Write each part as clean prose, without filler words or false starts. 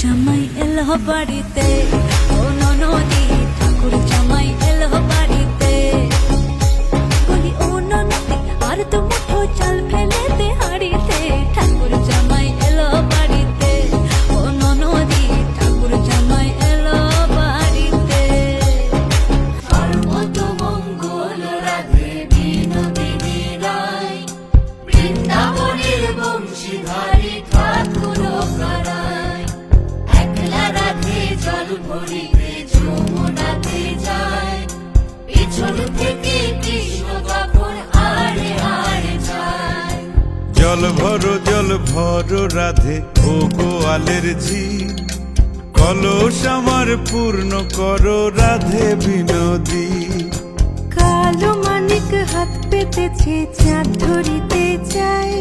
জামাই এলো বাড়িতে, ও ননদি ঠাকুর জামাই এলো বাড়িতে। বলি ও ননদি আর তো মুঠো চাল ফেলে দে হাড়িতে, ঠাকুর জামাই এলো বাড়িতে, ও ননদি ঠাকুর জামাই এলো বাড়িতে। সর্বত মঙ্গল রাধে বিনোদিনী রায়, বৃন্দাবনের বংশীধারী ঠাকুর কারায়। একলা রাধে জল ভরিতে যমুনাতে যায়, পিছন থেকে কৃষ্ণ তখন আড়ে আড়ে যায়। জল ভরো রাধে ও গোয়ালের ঝি, কলস আমার পূর্ণ করো রাধে বিনোদী। কালো মানিক হাত পেতেছে চাঁদ ধরিতে চাই,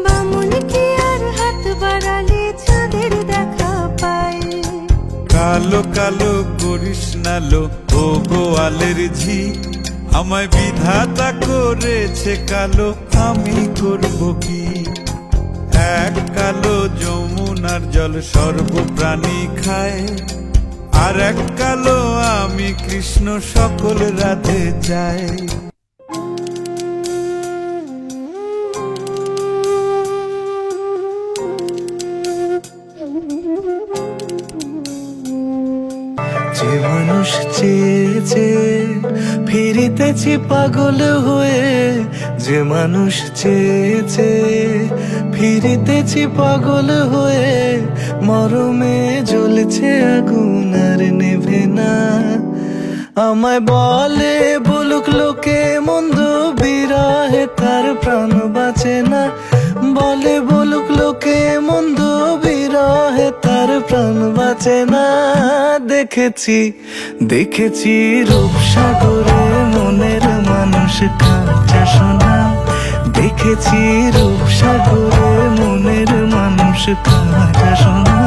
বামুন কি আর হাত বাড়ালে চাঁদের দেখা পায়। কালো কালো করিস নালো ও গোয়ালের ঝি, আমায় বিধাতা করেছে কালো, আমি করব কি? এক কালো যমুনার জল সর্বপ্রাণী খায়, আর এক কালো আমি কৃষ্ণ সকল রাধে চাই। যে মানুষ চেয়েছে ফিরিতেছি পাগল হয়ে, যে মানুষ চেয়েছে ফিরিতেছি পাগল হয়ে, মরমে জ্বলছে আগুন আর নেভে না। আমায় বলে বলুক লোকে মন্দ, বিরহে তার প্রাণ বাঁচে না। বলে বলুক লোকে মন্দ, বিরহে তার প্রাণ বাঁচে না। দেখেছি রূপসাগরে মনের মানুষ কাঁচা সোনা, দেখেছি রূপসাগরে মনের মানুষ কাঁচা সোনা।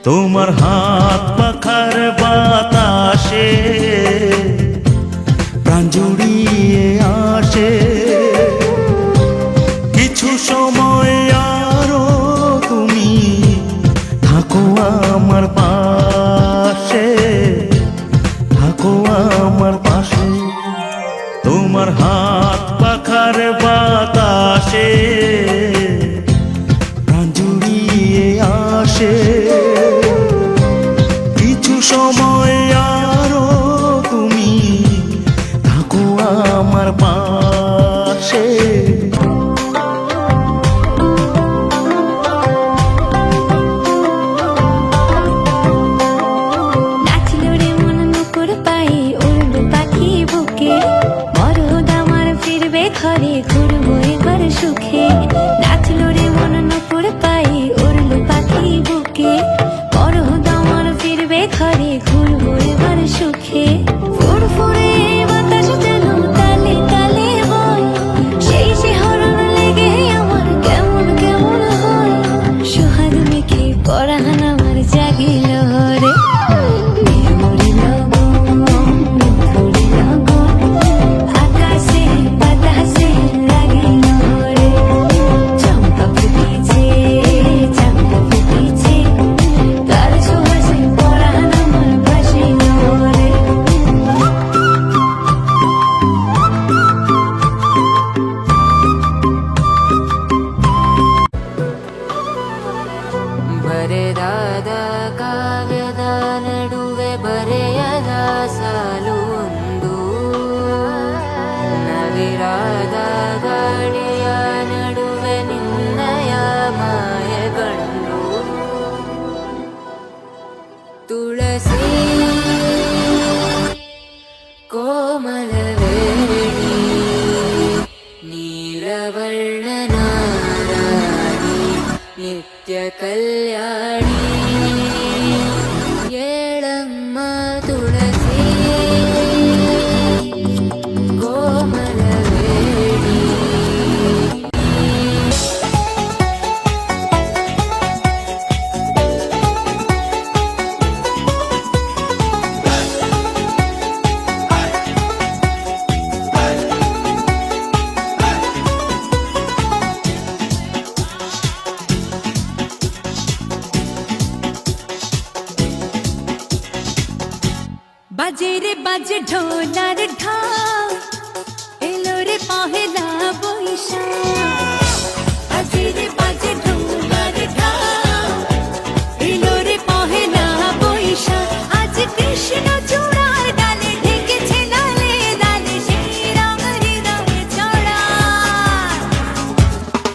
তোমার হাত পাখার বাতাসে প্রাণ জুড়িয়ে আসে, কিছু সময় আরো তুমি থাকো আমার পাশে, থাকো আমার পাশে। তোমার হাত পাখার বাতাসে প্রাণ জুড়িয়ে আসে, সময় আরো তুমি থাকো আমার পাশে। নাচলো রে মন মুকুর পাই, উড়লো পাখি বুকে, মরদ আমার ফিরবে ঘরে, ঘুরবো এবার সুখে। নাচলো রে মন মুকুর পাই, উড়লো পাখি বুকে, মরদ আমার ফিরবে ঘরে, ঘুরবো এবার সুখে। ফুরফুরে বাতাস যেন তালে তালে বয়, সেই শিহরণ লেগে আমার কেমন কেমন হয়। সোহাগ মেখে পরাণ আমার জাগিল রে, মেমরি লগন ধরি লগন, আকাশে বাতাসে লাগিল রে। চম্পা ফুটিছে চম্পা ফুটিছে, তার সুবাসে পরাণ আমার ভাসিল রে। ಬರೆದಾದ ಕಾವ್ಯದ ನಡುವೆ ಬರೆಯದ ಸಾಲು ಒಂದು, ನವಿರಾದ ಗಾಳಿಯ ನಡುವೆ ನಿನ್ನಯ ಮಾಯಗಂಡು. ತುಳಸಿ ಕೋಮಲವೇಣಿ ನೀಲವರ್ಣನಾರಾಣಿ ನಿತ್ಯ ಕಲ್ಯಾಣಿ, ಏಳಮ್ಮ ತುಳಸಿ ಕೋಮಲವೇಣಿ বাজে রে বাজে ঢোলার ঢাক এলো রে পহেলা বৈশাখ বাজে রে বাজে ঢোলার ঢাক এলো রে পহেলা বৈশাখ আজ কৃষ্ণ চূড়ার ডালে ঢেকেছে লালে লালে সেই রং হৃদয়ে চড়া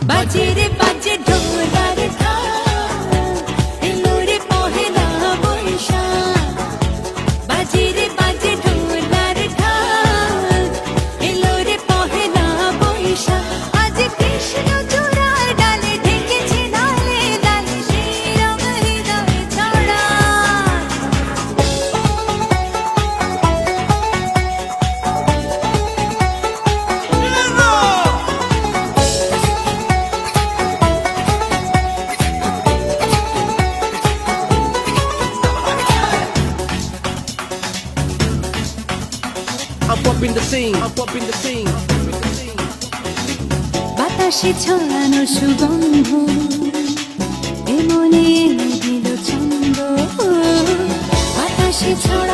বাজে রে বাজে ঢোলার ঢাক এলো রে পহেলা বৈশাখ বাজে রে বাজে ঢোলার ঢাক এলো রে পহেলা বৈশাখ আজ কৃষ্ণ চূড়ার ডালে ঢেকেছে লালে লালে সেই রং হৃদয়ে ছড়া I'm bumping the scene. I'm bumping the scene. বাতাসে ছড়ানো সুগন্ধ এমনে এনে দিল ছন্দ বাতাসে ছড়ানো